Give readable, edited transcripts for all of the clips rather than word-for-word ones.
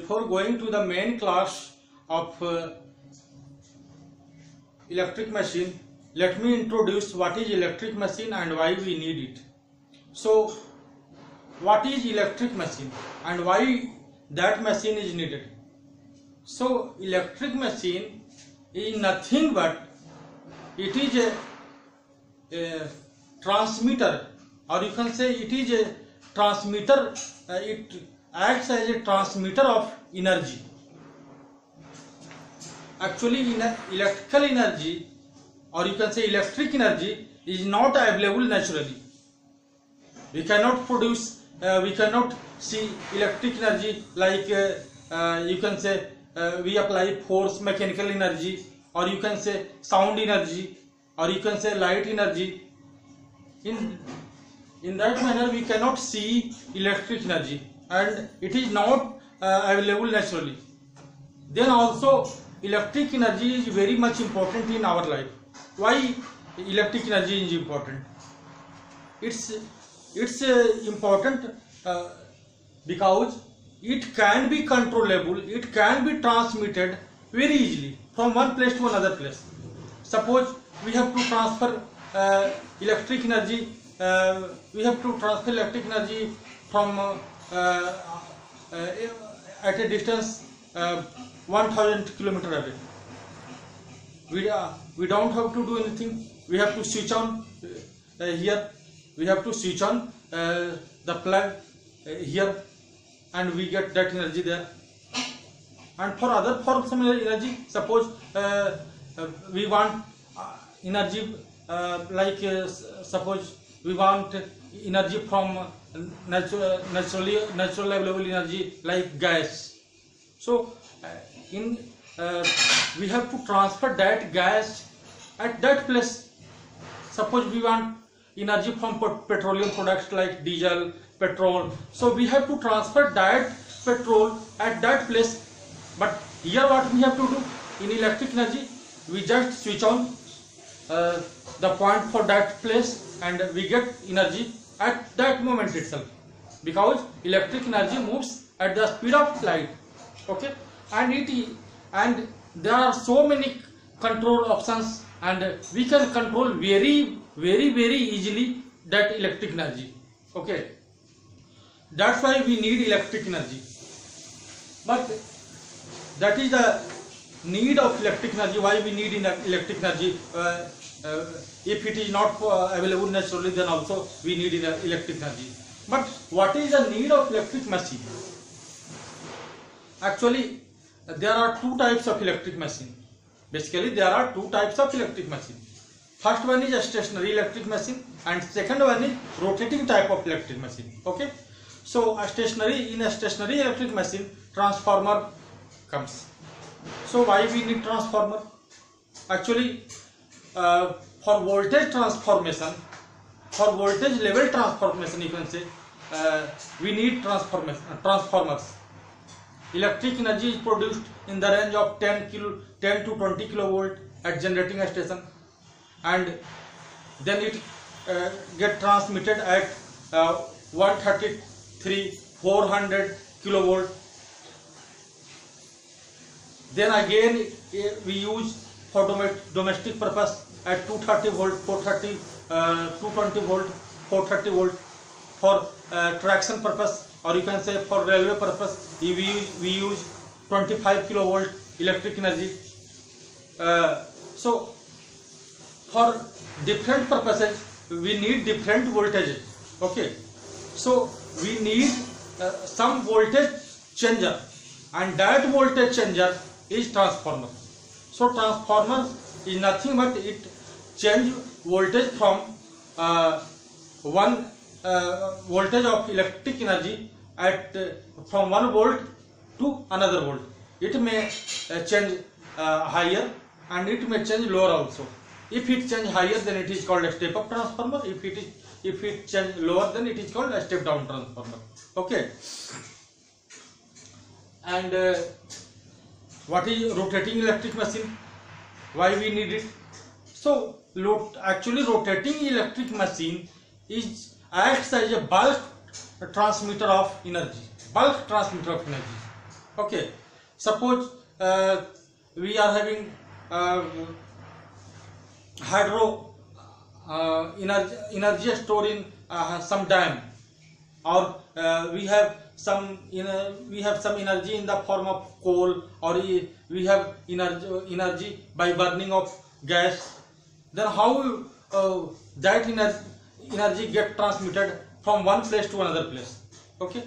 before going to the main class of electric machine, let me introduce what is electric machine and why we need it. So what is electric machine and why that machine is needed? So electric machine is nothing but it is a transmitter, or you can say it is a transmitter. It acts as a transmitter of energy. Actually, electrical energy, or you can say electric energy, is not available naturally. We cannot produce, we cannot see electric energy like you can say we apply force, mechanical energy, or you can say sound energy, or you can say light energy. In that manner we cannot see electric energy, and it is not available naturally. Then also electric energy is very much important in our life. Why electric energy is important? It's important because it can be controllable, it can be transmitted very easily from one place to another place. Suppose we have to transfer electric energy, from at a distance 1000 km away. We don't have to do anything. We have to switch on here. We have to switch on the plug here, and we get that energy there. And for other forms of energy, suppose we want energy suppose we want energy from naturally available energy like gas. So we have to transfer that gas at that place. Suppose we want energy from petroleum products like diesel, petrol. So we have to transfer that petrol at that place. But here what we have to do in electric energy, we just switch on the point for that place and we get energy at that moment itself, because electric energy moves at the speed of light. Okay, and there are so many control options, and we can control very easily that electric energy. Okay, that's why we need electric energy. But that is the need of electric energy. Why we need electric energy? If it is not available naturally, then also we need electric energy. But what is the need of electric machine? Actually, there are two types of electric machine. Basically, there are two types of electric machine. First one is a stationary electric machine, and second one is rotating type of electric machine. Okay, so in a stationary electric machine, transformer comes. So why we need transformer? Actually, for voltage transformation, for voltage level transformation, you can say we need transformers. Electric energy is produced in the range of 10 to 20 kilovolt at generating station, and then it get transmitted at 400 kilovolt. Then again we use for domestic purpose at 230 volt, 220 volt, 430 volt. For traction purpose, or you can say for railway purpose, we use 25 kilovolt electric energy. So for different purposes we need different voltages. Okay, so we need some voltage changer, and that voltage changer is transformer. So transformer is nothing but it change voltage from one voltage of electric energy at from 1 volt to another volt. It may change higher and it may change lower also. If it change higher, then it is called a step up transformer. If it change lower, then it is called a step down transformer. Okay. And what is rotating electric machine? Why we need it? So actually rotating electric machine acts as a bulk transmitter of energy. Okay, suppose we are having hydro energy stored in some dam, or we have some energy in the form of coal, or we have energy by burning of gas. Then how that energy get transmitted from one place to another place? Okay,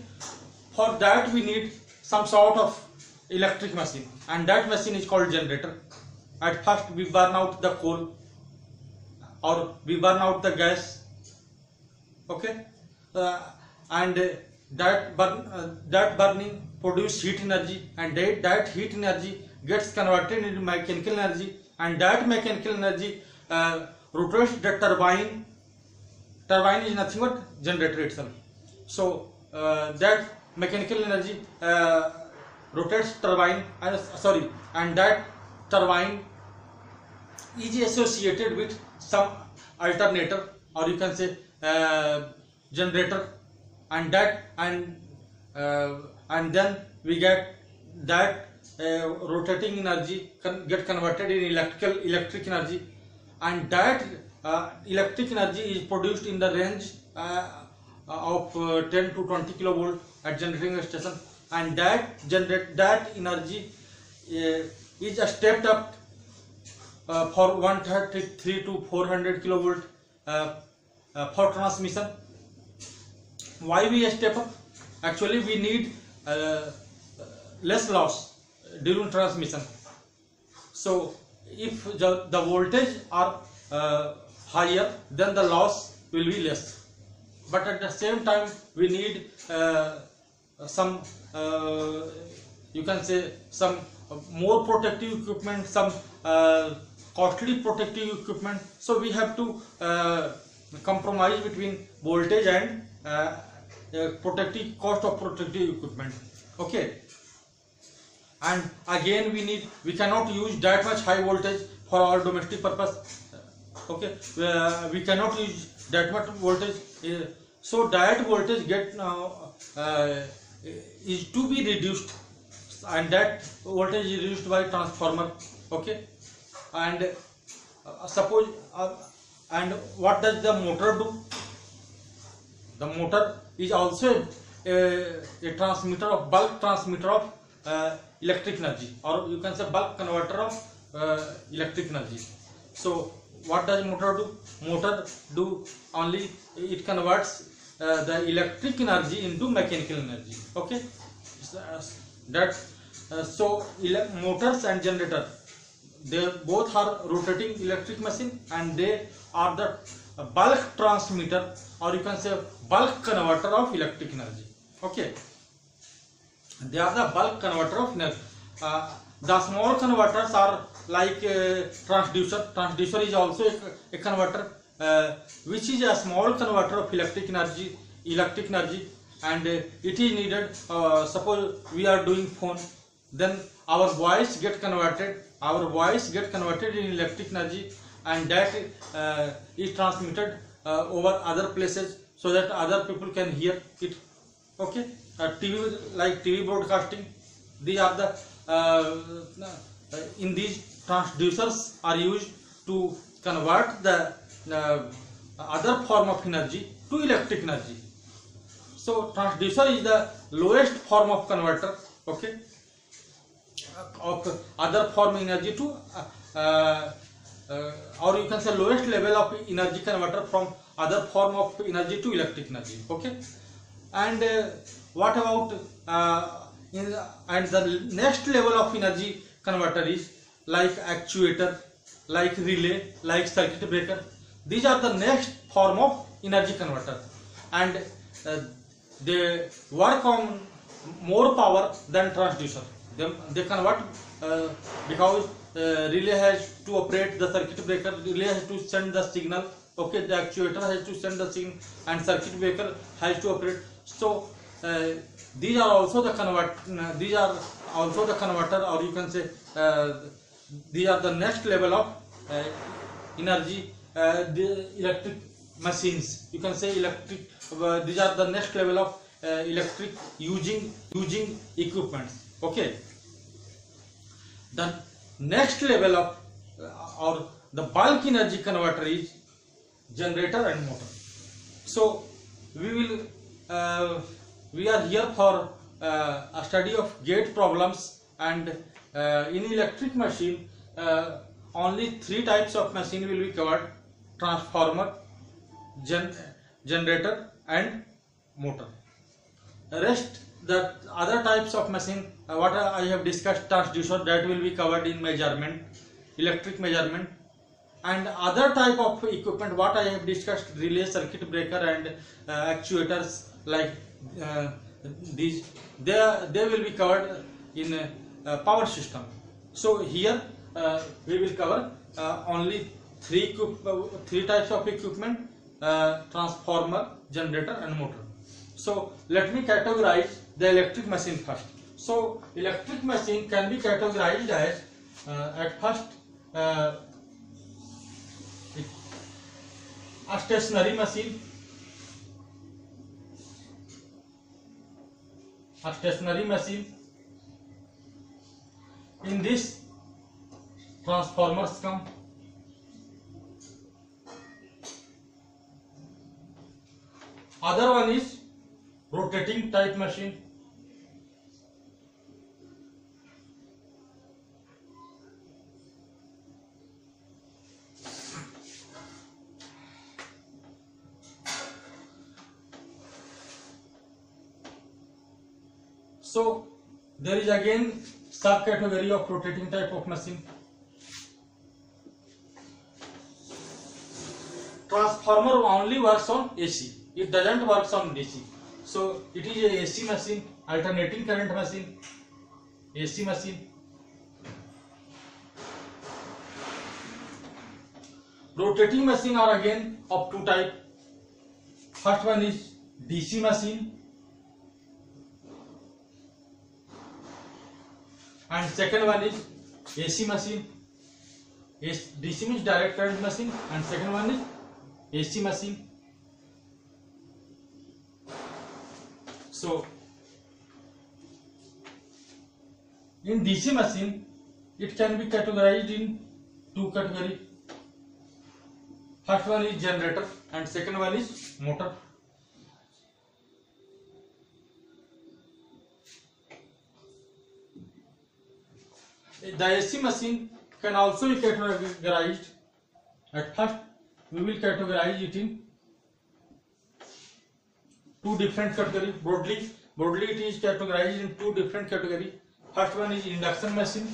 for that we need some sort of electric machine, and that machine is called generator. At first we burn out the coal, or we burn out the gas. Okay, and that burning produce heat energy, and that heat energy gets converted into mechanical energy, and that mechanical energy rotates the turbine. Turbine is nothing but generator itself. So that mechanical energy rotates turbine, and that turbine is associated with some alternator, or you can say generator, and then we get that rotating energy get converted in electric energy, and that electric energy is produced in the range of 10 to 20 kilovolt at generating station, and that energy is stepped up for 133 to 400 kilovolt for transmission. Why we step up? Actually we need less loss during transmission. So if the voltage are higher, then the loss will be less, but at the same time we need some you can say some more protective equipment, some costly protective equipment. So we have to compromise between voltage and cost of protective equipment. Okay, and again we cannot use that much high voltage for our domestic purpose. Okay, we cannot use that much voltage, so that voltage is to be reduced, and that voltage is reduced by transformer. Okay, and suppose and what does the motor do? The motor is also a transmitter of bulk transmitter of electric energy, or you can say bulk converter of electric energy. So what does motor do? Motor do only it converts the electric energy into mechanical energy. Okay, so motors and generator, they both are rotating electric machine, and they are the bulk transmitter, or you can say bulk converter of electric energy. Okay, they are the bulk converter of energy. The small converters are like transducer. Transducer is also a converter, which is a small converter of electric energy, and it is needed. Suppose we are doing phone, then our voice get converted in electric energy, and that is transmitted over other places, so that other people can hear it. Okay, TV broadcasting, these are the in these transducers are used to convert the other form of energy to electric energy. So transducer is the lowest form of converter, okay, of other form energy to or you can say lowest level of energy converter from other form of energy to electric energy. Okay, and what about and the next level of energy converter is like actuator, like relay, like circuit breaker. These are the next form of energy converter, and they work on more power than transducer. They convert because relay has to operate the circuit breaker, relay has to send the signal. Okay, the actuator has to send the signal, and circuit breaker has to operate. So these are also the converter, or you can say these are the next level of energy, the electric machines. You can say electric. These are the next level of electric using equipments. Okay. The next level of or the bulk energy converter is generator and motor. So we are here for a study of gate problems, and in electric machine only three types of machine will be covered: transformer, generator and motor. Rest, the other types of machine what I have discussed, transducer, that will be covered in measurement, electric measurement, and other type of equipment what I have discussed, relay, circuit breaker and actuators like these, they will be covered in power system. So here we will cover only three types of equipment: transformer, generator and motor. So let me categorize the electric machine first. So electric machine can be categorized as at first a stationary machine. A stationary machine. In this, transformers come. Other one is rotating type machine. So there is again subcategory of rotating type of machine. Transformer only works on AC. It doesn't work on DC. So it is a AC machine, alternating current machine, AC machine. Rotating machine are again of two type. First one is DC machine and second one is AC machine. DC means direct current machine and second one is AC machine. So in DC machine it can be categorized in two categories. First one is generator and second one is motor. The AC machine can also be categorized. At first we will categorize it in two different categories. Broadly it is categorized in two different categories. First one is induction machine.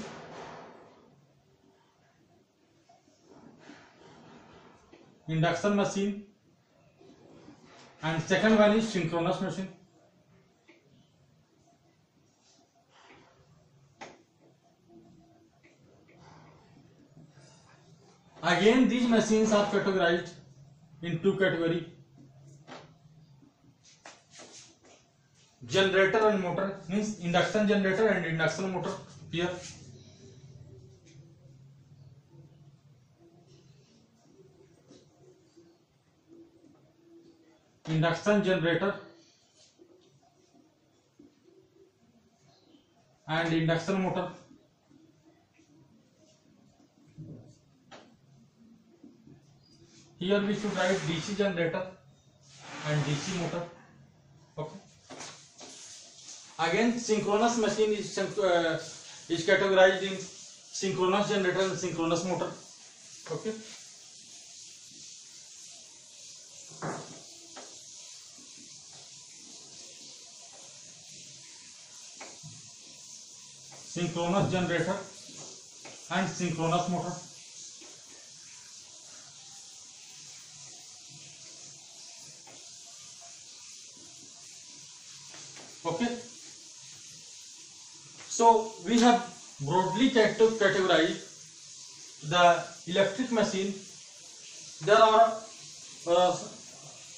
Induction machine and second one is synchronous machine. Again these machines are categorized in two categories: generator and motor, means induction generator and induction motor. Here induction generator and induction motor. Here we should write DC generator and DC motor. Okay. Again synchronous machine is categorized in synchronous generator and synchronous motor. Okay. Synchronous generator and synchronous motor. Okay. So we have broadly categorized the electric machine. There are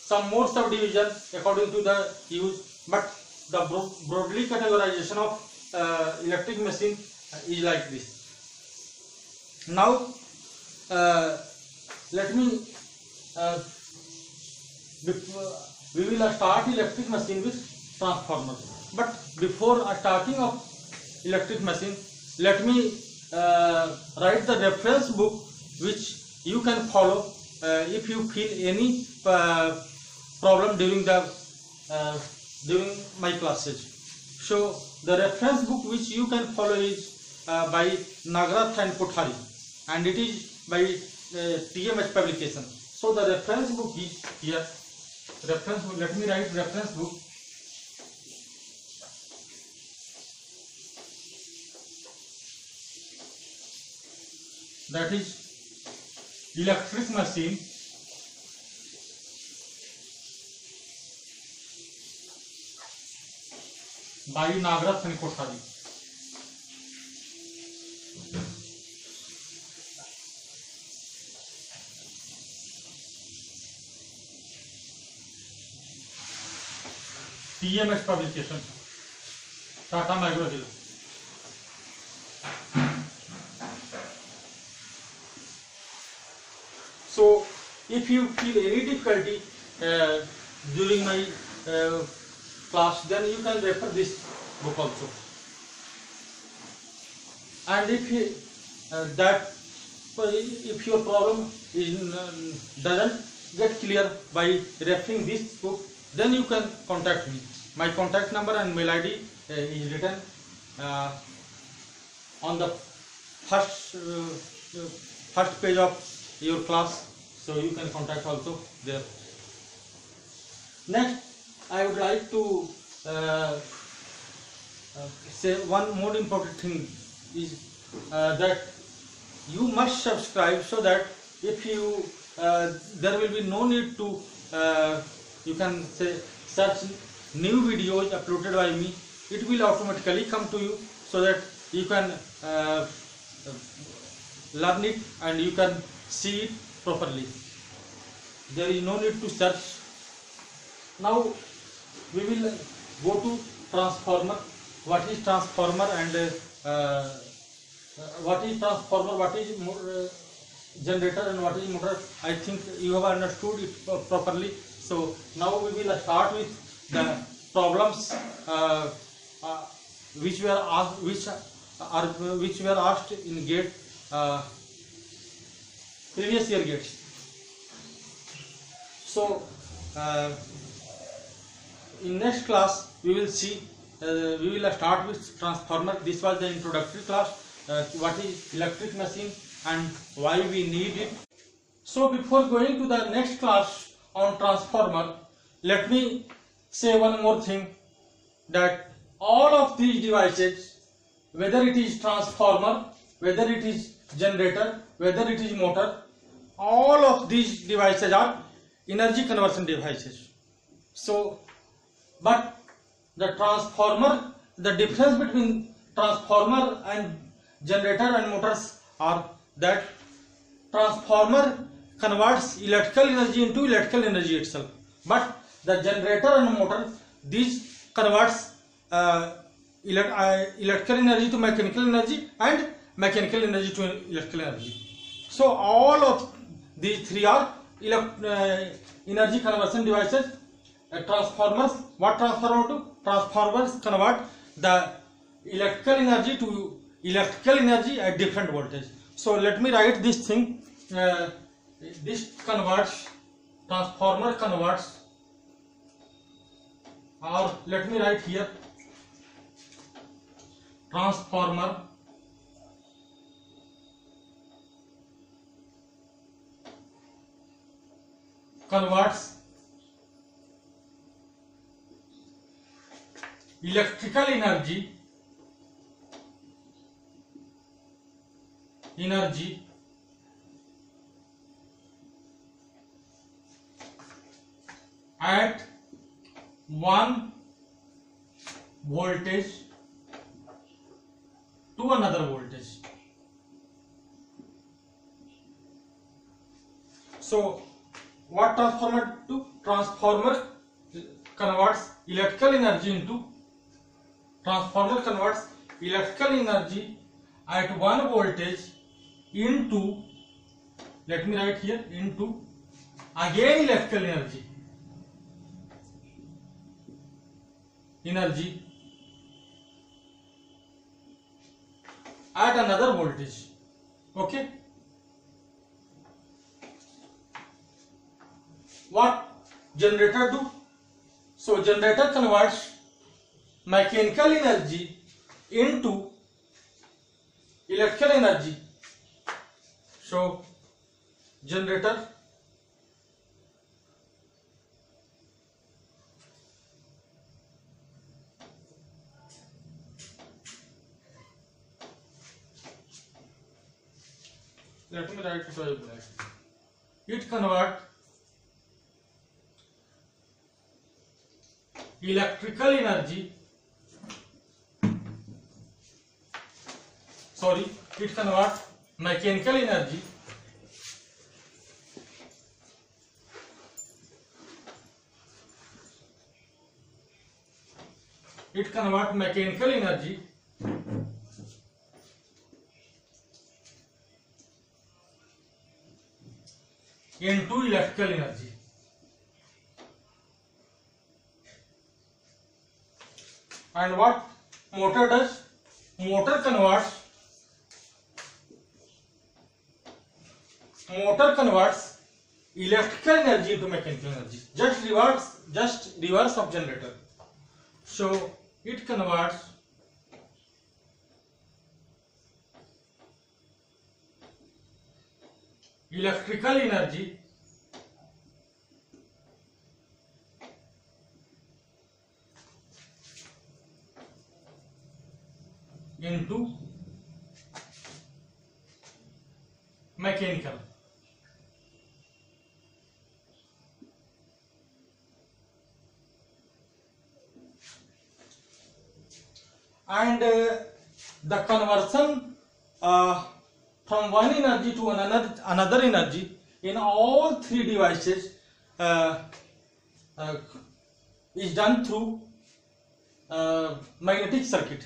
some more subdivision according to the use, but the broadly categorization of electric machine is like this. Now let me we will start electric machine with transformer. But before starting of electric machine. Let me write the reference book which you can follow if you feel any problem during my classes. So the reference book which you can follow is by Nagarath and Kothari, and it is by TMH publication. So the reference book is here. Reference book. Let me write reference book. That is electric machine by Nagarath and Kothari. TMS publication, Tata McGraw-Hill. So if you feel any difficulty during my class, then you can refer this book also. And if your problem doesn't get clear by referring this book, then you can contact me. My contact number and mail ID is written on the first page of your class, so you can contact also there. Next, I would like to say one more important thing is that you must subscribe, so that if you there will be no need to you can say search new videos uploaded by me. It will automatically come to you, so that you can learn it and you can see it properly. There is no need to search. Now we will go to transformer. What is transformer and what is transformer, what is generator and what is motor? I think you have understood it properly. So now we will start with the problems which were asked in GATE previous year GATE. So in next class we will see we will start with transformer. This was the introductory class, what is electric machine and why we need it. So before going to the next class on transformer, let me say one more thing, that all of these devices, whether it is transformer, whether it is generator, whether it is motor, all of these devices are energy conversion devices. So but the transformer, the difference between transformer and generator and motors are that transformer converts electrical energy into electrical energy itself, but the generator and motor, these converts electrical energy to mechanical energy and mechanical energy to electrical energy. So all of these three are energy conversion devices. Transformers, what transformer do? Transformers convert the electrical energy to electrical energy at different voltage. So let me write this thing. This converts, transformer converts, or let me write here, transformer converts electrical energy at one voltage to another voltage. So what transformer do? Transformer converts electrical energy into, transformer converts electrical energy at one voltage into, let me write here, into again electrical energy at another voltage. Okay, what generator do? So generator converts mechanical energy into electrical energy. So generator let me write it by black. It convert electrical energy, it convert mechanical energy into electrical energy. And what motor does? Motor converts electrical energy into mechanical energy. Just reverse of generator. So it converts electrical energy into mechanical. And the conversion from one energy to another energy in all three devices is done through magnetic circuit,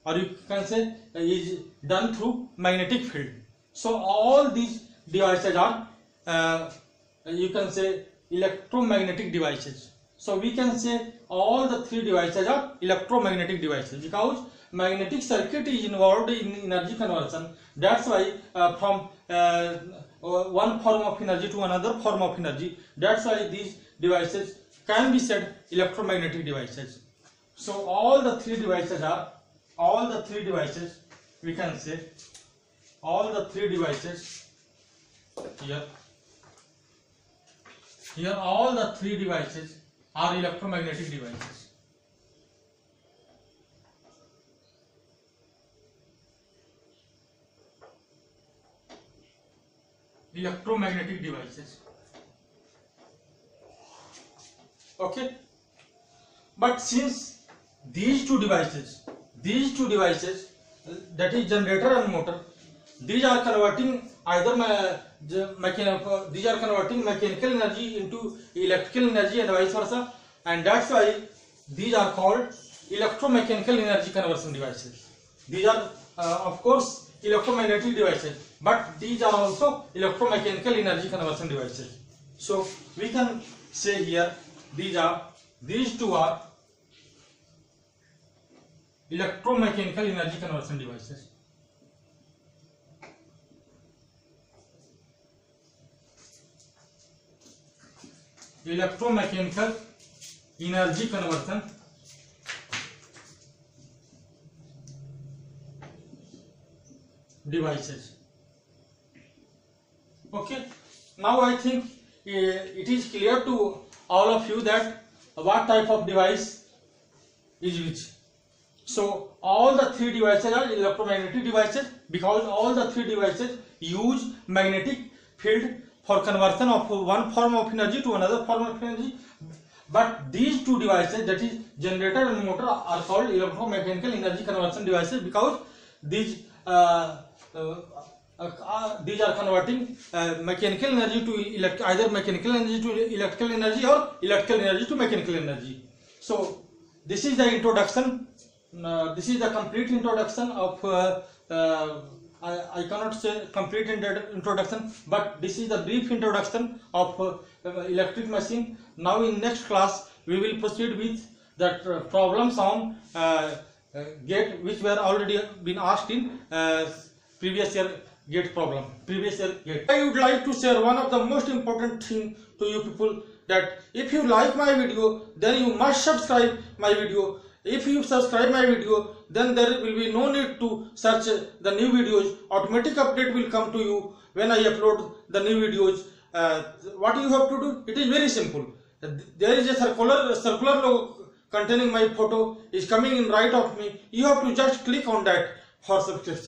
or you can say is done through magnetic field. So all these devices are you can say electromagnetic devices. So we can say all the three devices are electromagnetic devices because magnetic circuit is involved in energy conversion. That's why from one form of energy to another form of energy. That's why these devices can be said electromagnetic devices. So all the three devices we can say all the three devices here all the three devices are electromagnetic devices. Electromagnetic devices. Okay, but since these two devices that is generator and motor, these are converting mechanical energy into electrical energy and vice versa, and that's why these are called electromechanical energy conversion devices. These are of course electromagnetic devices, but these are also electromechanical energy conversion devices. So we can say here these two are electromechanical energy conversion devices. Electromechanical energy conversion devices. Okay, now I think it is clear to all of you that what type of device is which. So all the three devices are electromagnetic devices because all the three devices use magnetic field for conversion of one form of energy to another form of energy. But these two devices, that is generator and motor, are called electromechanical energy conversion devices because these are converting mechanical energy to either mechanical energy to electrical energy or electrical energy to mechanical energy. So this is the introduction. This is the complete introduction of I cannot say complete introduction, but this is the brief introduction of electric machine. Now in next class we will proceed with that problems on gate which were already been asked in previous year gate problem, previous year gate. I would like to share one of the most important thing to you people, that if you like my video, then you must subscribe my video. If you subscribe my video, then there will be no need to search the new videos. Automatic update will come to you when I upload the new videos. What you have to do, it is very simple. There is a circular logo containing my photo is coming in right of me. You have to just click on that for subscription.